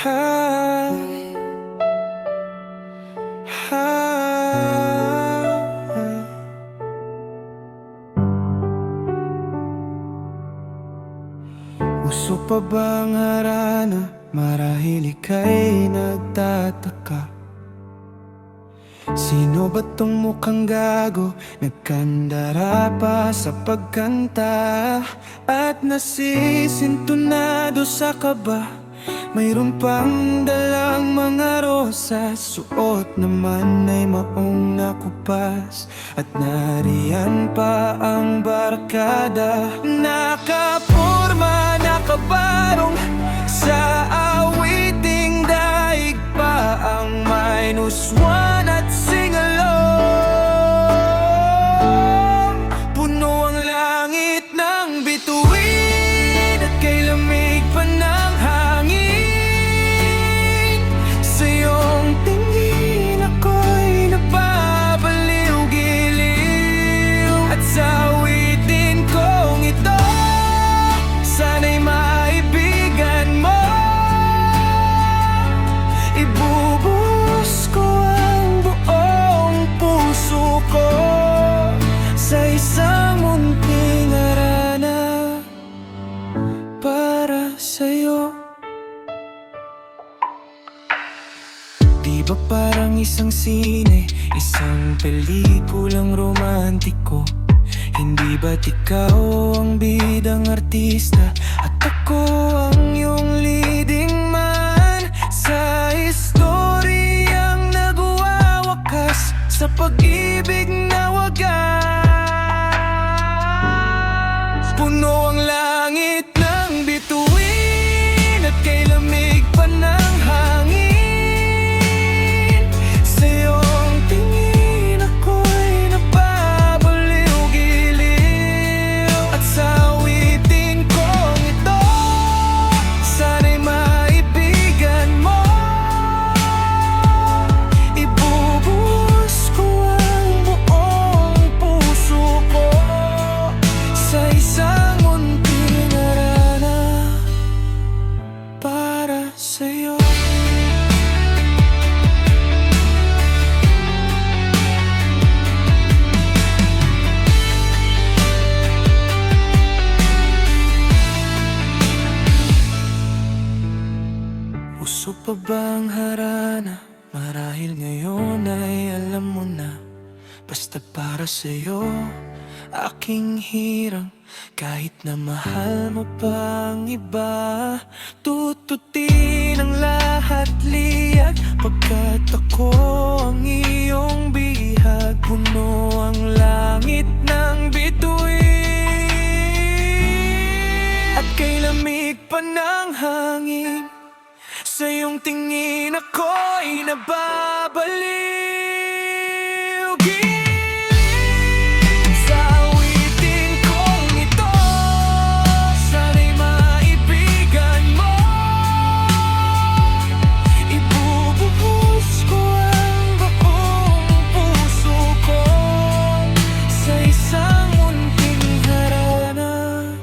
Hi, hi. Uso pa bang harana? Marahil ika'y nagtataka. Sino ba tong mukhang gago? Nagkandara pa sa pagkanta at nasisintunado sa kaba. Mayroon pang dalang mga rosas, suot naman ay maong nakupas. At nariyan pa ang barkada, nakaporma, nakabarong sa awiting daig pa ang -1 at singalong. Puno ang langit ng bituin at kay lamig pa ng hangin. Sa iyong tingin ako'y nababaliw-giliw. At sa awitin kong ito, sana'y maibigan mo. Ibubuhos ko ang buong puso ko sa isang munting harana para sa'yo. Di ba parang isang sine, isang pelikulang romantiko? Hindi ba't ikaw ang bidang artista at ako ang iyong leading man sa istoryang nagwawakas sa pag-ibig na wagas? Puno ang langit ng bituin at kay lamig pa ng hangin. Sa iyong tingin ako'y nababaliw-giliw. At sa awitin kong ito, sana'y maibigan mo. Ibubuhos ko ang buong puso ko sa isang munting harana para sa'yo. Uso pa bang harana? Marahil ngayon ay alam mo na. Basta para sa'yo, aking hirang. Kahit na mahal mo pang iba, tututin ang lahat liyag. Pagkat ako ang iyong bihag, puno ang langit ng bituin at kay lamig pa ng hangin. Sa iyong tingin ako'y nababaliw-giliw. Sa awitin kong ito, sana'y maibigan mo. Ibubuhos ko ang buong puso ko sa isang munting harana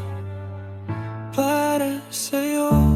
para sa'yo.